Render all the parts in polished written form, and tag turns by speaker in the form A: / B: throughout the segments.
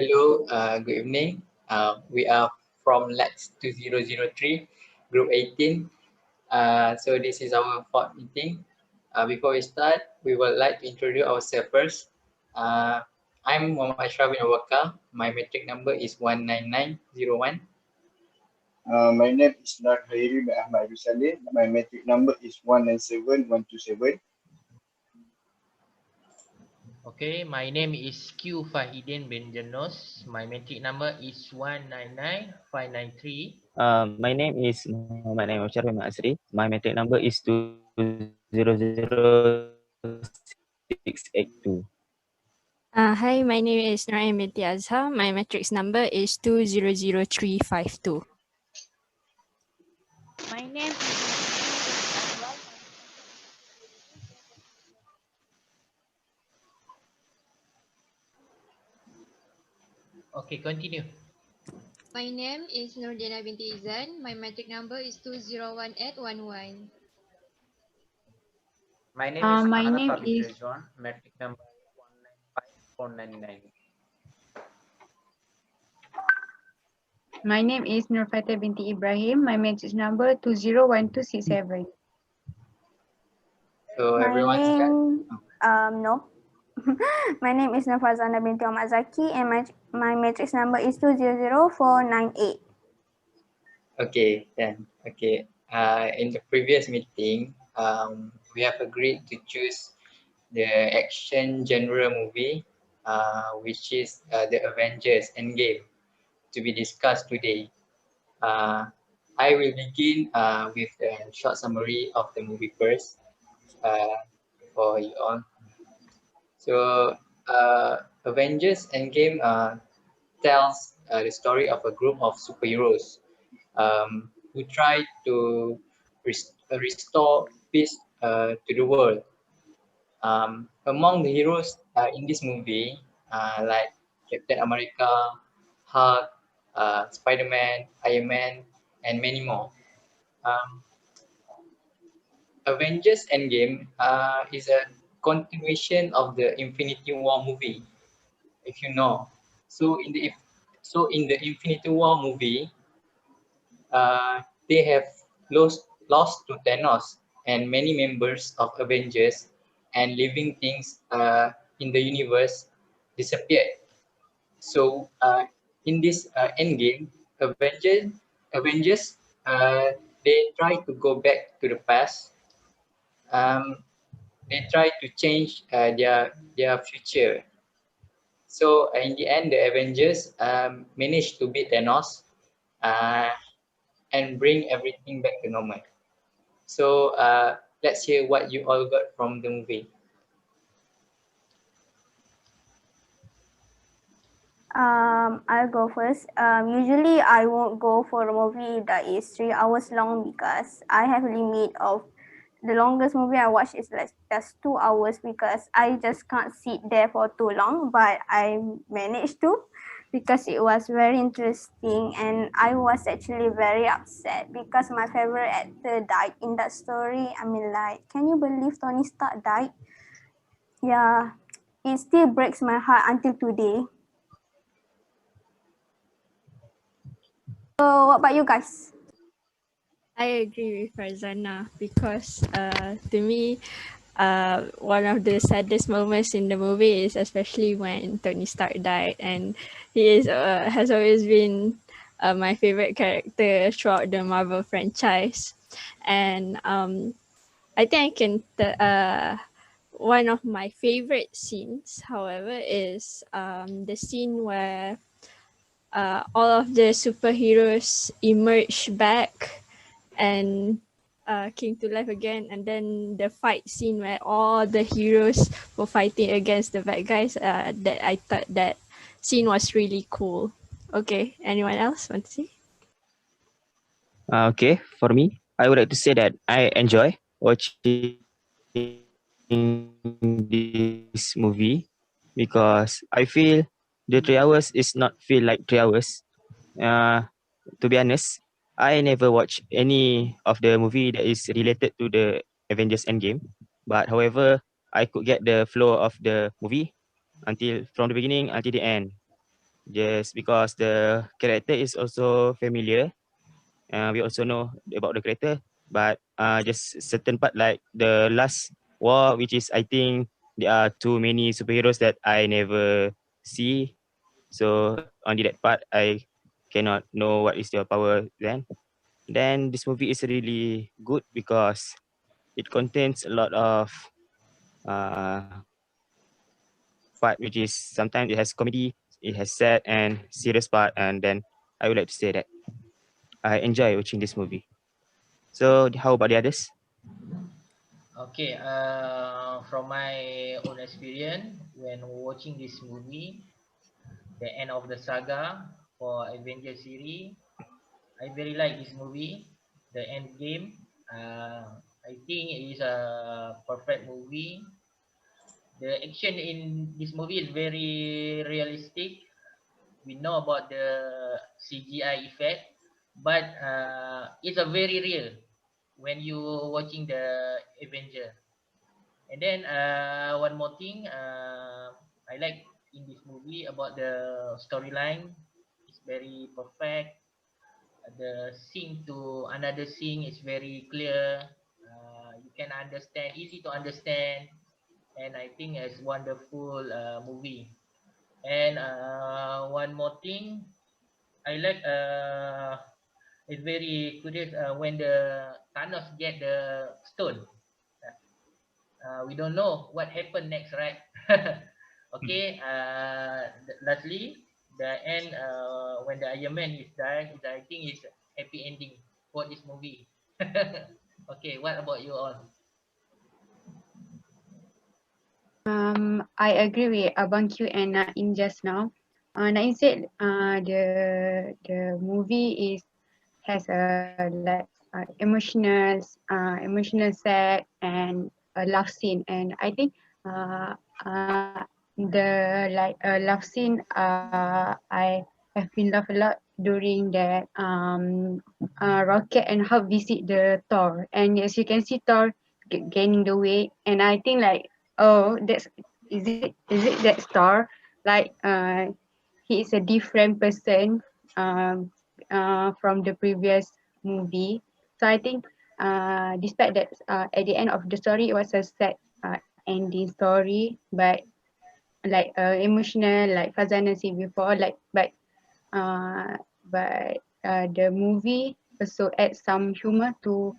A: Hello, good evening. We are from LEX 2003, Group 18. So this is our fourth meeting. Before we start, we would like to introduce ourselves first. I'm Muhammad Ashraf bin Awaka. My metric number is 19901.
B: My name is HAIRI by AHMAD. My metric number is 197127.
C: Okay, my name is Q FAHIDEN bin JERNUS. My metric number is 199593.
D: My name is Muhammad NAIM ASRI. My metric number is 200682.
E: Hi, my name is NUR'AIN binti AZHAR. My matrix number is 200352.
F: My name is
C: Okay, continue.
G: My name is Nurdina binti IZAN. My metric number is 201811.
H: My name is
F: my
H: AHANAF
F: name
H: ABID
F: is
H: Rizwan, metric number 195499.
F: my name is binti IBRAHIM. My matrix number 201267.
A: So
I: My
A: everyone start.
I: name, no. My name is FARZANA binti ZAKI and my matrix number is 200498.
A: Okay, then. Okay. In the previous meeting, we have agreed to choose the action genre movie, which is the Avengers Endgame, to be discussed today. I will begin with a short summary of the movie first for you all. So, Avengers Endgame tells the story of a group of superheroes who try to restore peace to the world. Among the heroes in this movie, like Captain America, Hulk, Spider-Man, Iron Man, and many more. Um, Avengers Endgame is a continuation of the Infinity War movie, if you know. So in the Infinity War movie, they have lost to Thanos and many members of Avengers, and living things in the universe disappeared. So in this Endgame, Avengers they try to go back to the past. They try to change their future. So in the end, the Avengers managed to beat Thanos uh, and bring everything back to normal. So let's hear what you all got from the movie.
I: I'll go first. Usually I won't go for a movie that is 3 hours long because I have a limit of the longest movie I watch is like just 2 hours because I just can't sit there for too long. But I managed to because it was very interesting and I was actually very upset because my favorite actor died in that story. I mean, like, can you believe Tony Stark died? Yeah, it still breaks my heart until today. So what about you guys?
E: I agree with Farzana because to me, one of the saddest moments in the movie is especially when Tony Stark died, and he has always been my favorite character throughout the Marvel franchise. And I think one of my favorite scenes, however, is the scene where all of the superheroes emerge back and came to life again, and then the fight scene where all the heroes were fighting against the bad guys. That I thought that scene was really cool. Okay, anyone else want to see?
D: Okay, for me, I would like to say that I enjoy watching this movie because I feel the 3 hours is not feel like 3 hours. To be honest, I never watch any of the movie that is related to the Avengers Endgame. But however, I could get the flow of the movie until from the beginning until the end. just because the character is also familiar. We also know about the character, but just certain part like the last war, which is I think there are too many superheroes that I never see. So only that part I cannot know what is their power then. Then this movie is really good because it contains a lot of uh, part which is sometimes it has comedy, it has sad and serious part, and then I would like to say that I enjoy watching this movie. So how about the others?
C: Okay, from my own experience, when watching this movie, the end of the saga for Avengers series, I very like this movie. The end game, I think it is a perfect movie. The action in this movie is very realistic. We know about the CGI effect, but it's a very real when you watching the Avenger. And then one more thing I like in this movie about the storyline. It's very perfect. The scene to another scene is very clear. You can understand, easy to understand, and I think it's wonderful movie. And one more thing, I like it's very curious when the Thanos get the stone. We don't know what happened next, right? Okay. Lastly, the end when the Iron Man is died, I think it's happy ending for this movie. Okay, what about you all?
F: I agree with Abang Q and Naim just now. Naim said the movie has a like emotional sad and a love scene, and I think uh, the love scene I have been laughed a lot during that Rocket and Hulk visit the Thor, and as you can see Thor gaining the weight, and I think like, oh, that's is it that Thor, like he is a different person from the previous movie. So I think despite that at the end of the story it was a sad ending story, but like emotional, like Fazana said before, like uh, but the movie also adds some humor to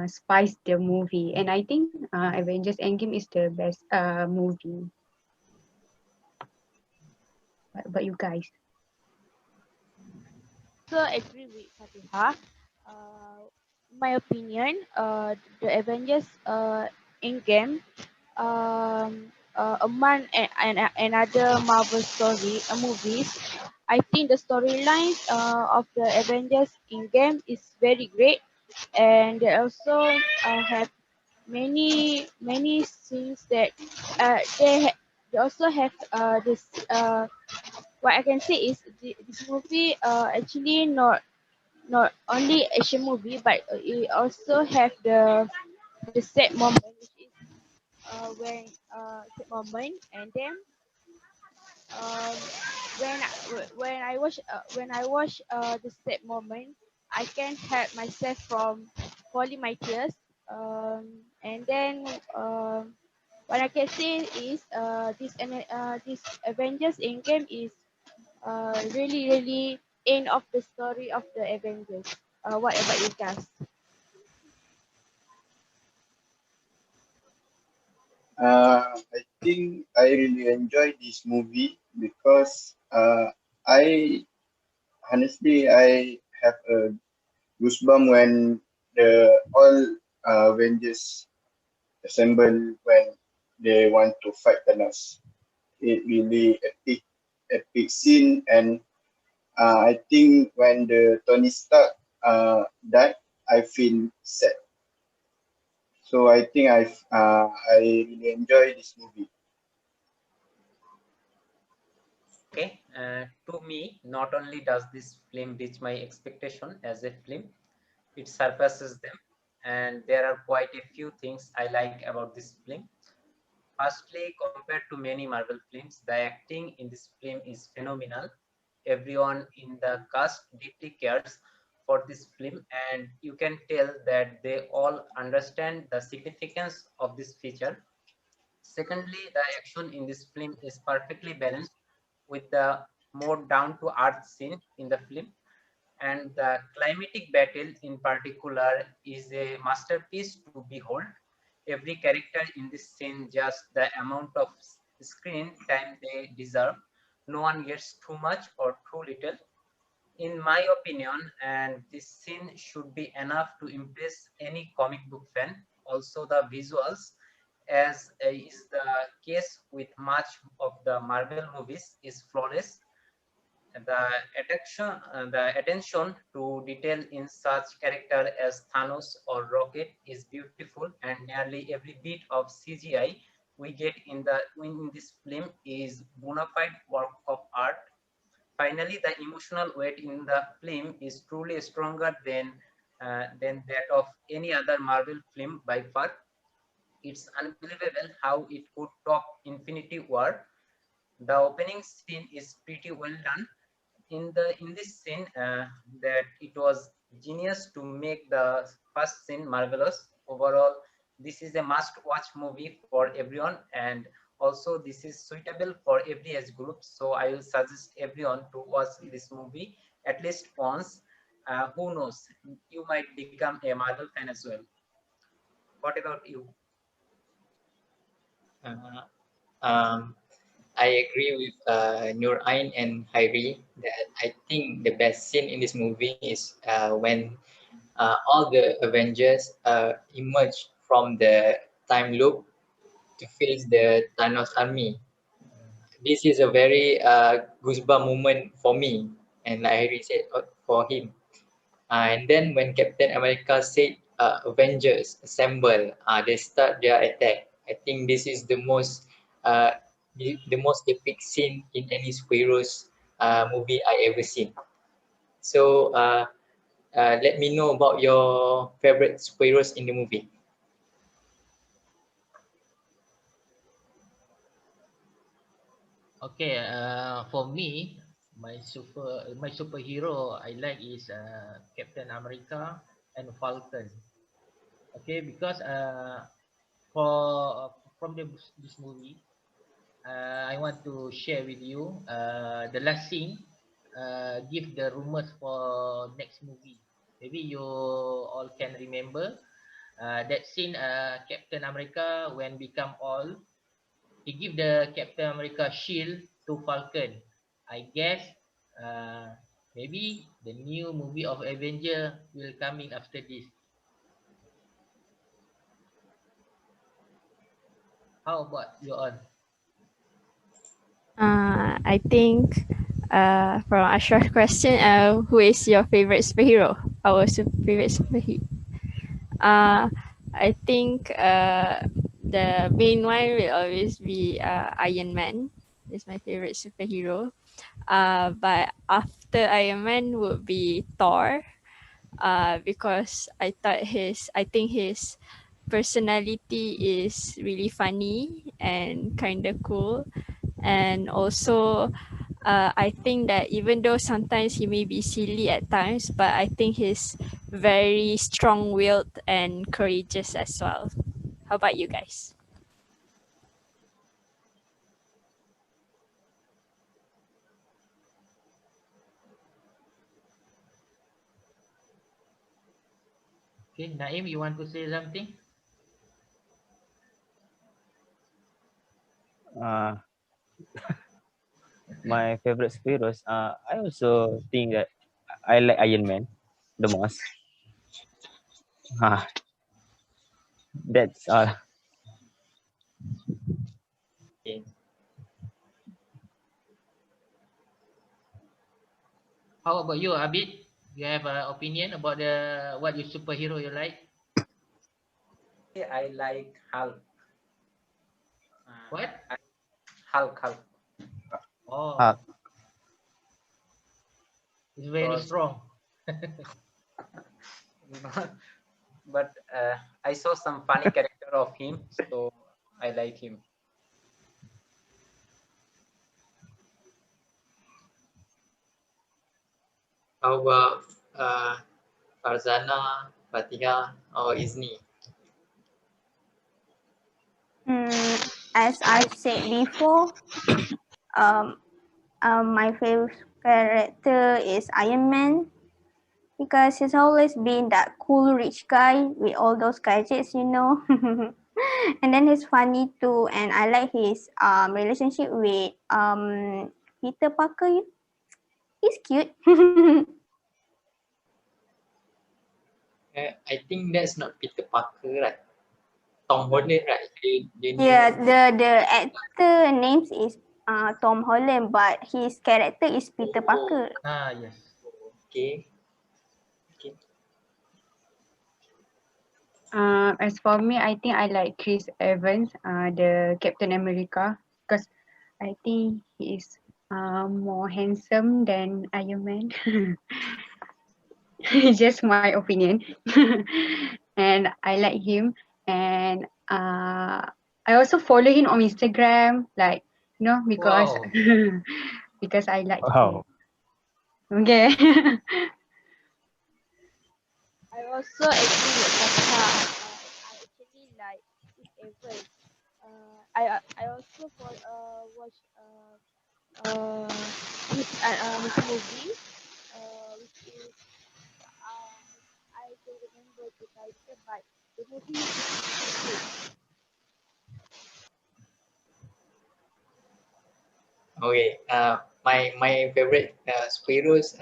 F: spice the movie, and I think Avengers Endgame is the best movie. What about you guys?
J: So agree with Fatihah. My opinion, the Avengers Endgame, among another Marvel story, movies. I think the storyline of the Avengers Endgame is very great, and they also have many scenes that they also have this what I can say is this movie actually not only action movie, but it also have the sad moment, which is when sad moment, and then um, when I watch the sad moment, I can help myself from falling my tears. And then what I can say is this Avengers Endgame is really end of the story of the Avengers. What about you guys?
B: I think I really enjoyed this movie because I honestly I have a goosebump when the all Avengers assemble when they want to fight Thanos. It really epic scene, and I think when the Tony Stark died, I feel sad. So I think I really enjoy this movie.
H: Okay, to me, not only does this film reach my expectation as a film, it surpasses them. And there are quite a few things I like about this film. Firstly, compared to many Marvel films, the acting in this film is phenomenal. Everyone in the cast deeply cares for this film, and you can tell that they all understand the significance of this feature. Secondly, the action in this film is perfectly balanced with the more down-to-earth scene in the film, and the climatic battle in particular is a masterpiece to behold. Every character in this scene just the amount of screen time they deserve. No one gets too much or too little, in my opinion, and this scene should be enough to impress any comic book fan. Also, the visuals, as is the case with much of the Marvel movies, is flawless. The attention to detail in such character as Thanos or Rocket is beautiful, and nearly every bit of CGI we get in this film is bona fide work of art. Finally, the emotional weight in the film is truly stronger than that of any other Marvel film by far. It's unbelievable how it could top Infinity War. The opening scene is pretty well done. In this scene, that it was genius to make the first scene marvelous. Overall, this is a must-watch movie for everyone, and also this is suitable for every age group. So I will suggest everyone to watch this movie at least once. Who knows? You might become a Marvel fan as well. What about you?
A: Uh, um, I agree with NUR'AIN and HAIRI that I think the best scene in this movie is when all the Avengers emerge from the time loop to face the Thanos army. This is a very goosebump moment for me, and like Harry said, for him. And then when Captain America said, Avengers assemble, they start their attack. I think this is uh, the most epic scene in any superheroes movie I ever seen. So let me know about your favorite superheroes in the movie.
C: Okay, for me, my superhero I like is Captain America and Falcon. Okay, because for from this movie, I want to share with you the last scene. Give the rumors for next movie. Maybe you all can remember that scene. Captain America when become all, he give the Captain America shield to Falcon. I guess uh, maybe the new movie of Avenger will come in after this. How about you all?
E: I think from Ashraf's question, who is your favorite superhero? Our favorite superhero. I think the main one will always be Iron Man. Is my favorite superhero. But after Iron Man would be Thor. Because I think his personality is really funny and kind of cool, and also I think that even though sometimes he may be silly at times, but I think he's very strong-willed and courageous as well. How about you guys?
C: Okay, Naim, you want to say something?
D: Uh, my favorite superheroes. I also think that I like Iron Man the most. Ah, that's all.
A: Okay.
C: How about you, Abid? You have an opinion about the what your superhero you like?
H: I like Hulk.
C: What?
H: Hulk.
C: Oh,
D: Ah,
C: it's very
H: Because
C: strong.
H: but I saw some funny character of him, so I like him.
A: How about Farzana, Fatihah, or IZNI?
I: As I've said before, um, my favorite character is Iron Man because he's always been that cool rich guy with all those gadgets, you know. And then he's funny too, and I like his relationship with Peter Parker. He's cute.
A: I think that's not Peter Parker, right? Tom Holland, right? Do you
I: Yeah,
A: know?
I: the actor names is Tom Holland, but his character is Peter Parker.
C: Ah, yes.
A: Okay. Okay.
F: As for me, I think I like Chris Evans, the Captain America, because I think he is more handsome than Iron Man. Just my opinion. And I like him, and I also follow him on Instagram, like because
C: Wow.
F: because I like him.
D: Wow.
F: Okay.
J: I also agree with Fatihah. I actually like Chris Evans. I also watch his movie, which is I don't remember the title, but the movie is good.
A: Okay. My favorite superheroes,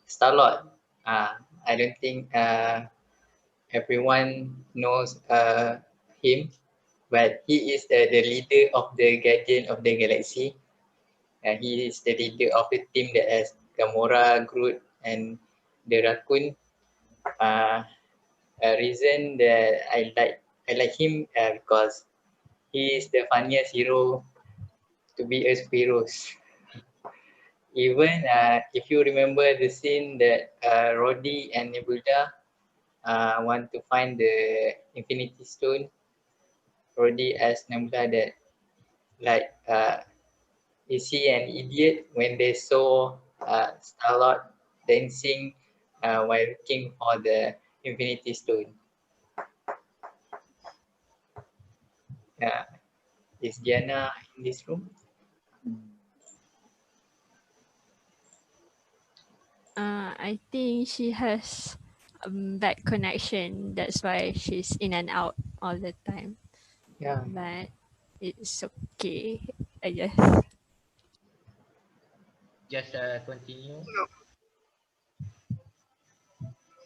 A: Star-Lord. I don't think everyone knows him, but he is the leader of the Guardian of the Galaxy. He is the leader of the team that has Gamora, Groot, and the Raccoon. Uh, a reason that I like him because he is the funniest hero to be a superheroes. Even if you remember the scene that Rhodey and Nebula want to find the Infinity Stone, Rhodey asked Nebula that like is he an idiot when they saw Star-Lord dancing while looking for the Infinity Stone? Is Diana in this room?
E: I think she has bad connection. That's why she's in and out all the time.
A: Yeah.
E: But it's okay, I guess.
C: Just continue.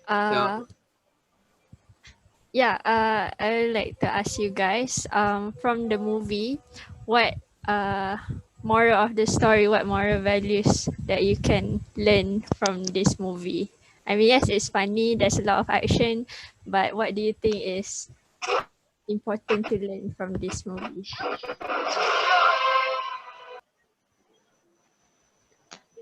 E: Uh, yeah. I would like to ask you guys. From the movie, what moral of the story? What moral values that you can learn from this movie? I mean, yes, it's funny. There's a lot of action, but what do you think is important to learn from this movie?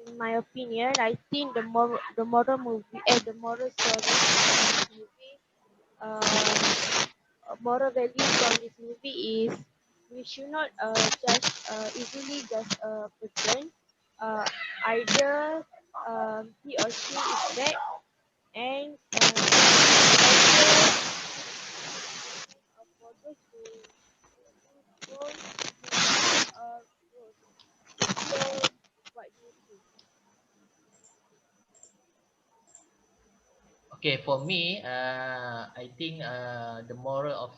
J: In my opinion, I think the moral movie and the moral story from this movie, moral value from this movie is we should not just easily just a person. Either he or she is bad, and also for those who wrong, so what do you think?
C: Okay, for me, I think the moral of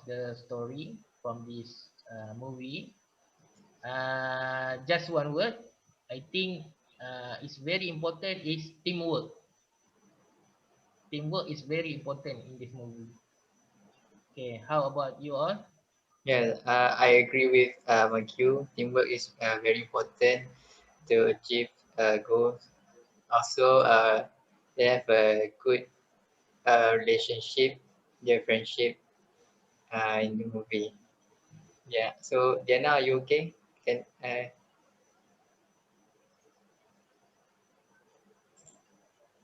C: the story from this movie, just one word. I think it's very important is teamwork. Teamwork is very important in this movie. Okay, how about you all?
A: Yeah, I agree with Magyu. Teamwork is very important to achieve goals. Also, they have a good relationship, their friendship in the movie. Yeah. So Diana, are you okay? Can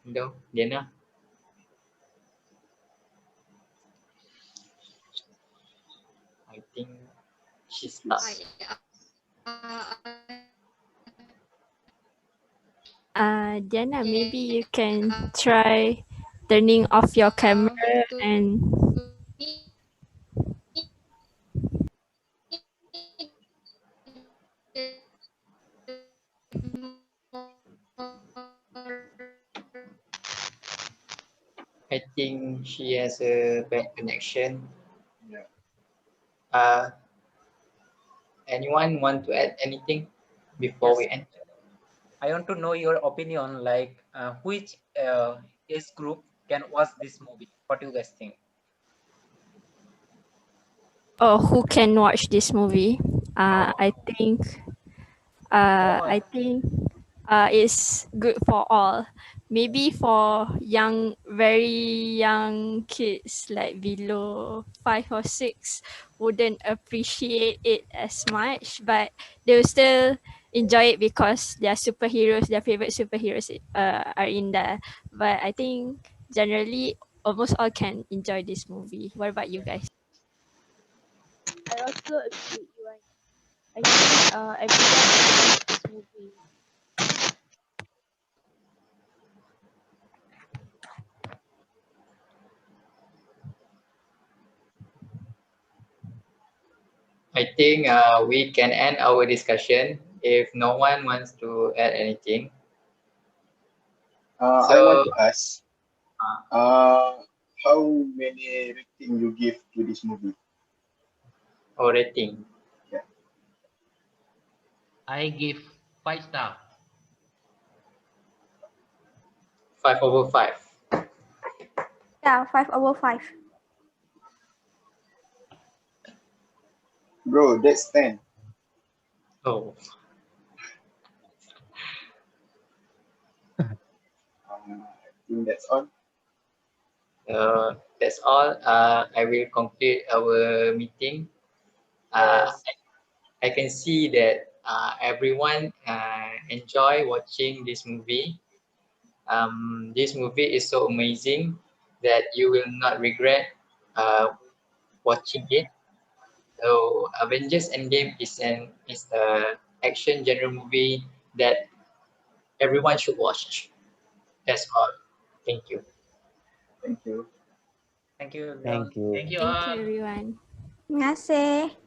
A: no, Diana? I think she's stuck.
G: I
E: Diana, maybe
G: Yes.
E: you can try turning off your camera
G: To
E: and
G: me,
A: I think she has a bad connection.
B: Yeah.
A: Uh, anyone want to add anything before
H: Yes,
A: we end?
H: I want to know your opinion, like which age group can watch this movie? What do you guys think?
E: who can watch this movie? I think
H: All.
E: it's good for all. Maybe for young, very young kids like below 5 or 6 wouldn't appreciate it as much, but they will still enjoy it because their superheroes, their favorite superheroes are in there. But I think generally almost all can enjoy this movie. What about you guys?
J: I also agree with you. I think everyone can watch this movie.
A: I think we can end our discussion if no one wants to add anything.
B: I want
A: So,
B: to ask, how many rating you give to this movie?
A: our rating.
B: Yeah.
C: I give 5 star.
A: 5/5.
I: Yeah, 5/5.
B: Bro, that's 10.
A: Oh,
B: I think that's all.
A: that's all. I will conclude our meeting.
H: Yes.
A: I can see that everyone enjoy watching this movie. This movie is so amazing that you will not regret watching it. So Avengers Endgame is a action genre movie that everyone should watch. That's all. Thank you.
B: Thank you.
H: Thank you, everyone.
D: Thank you.
C: Thank you
E: Thank you
C: all.
E: everyone.
I: Terima kasih.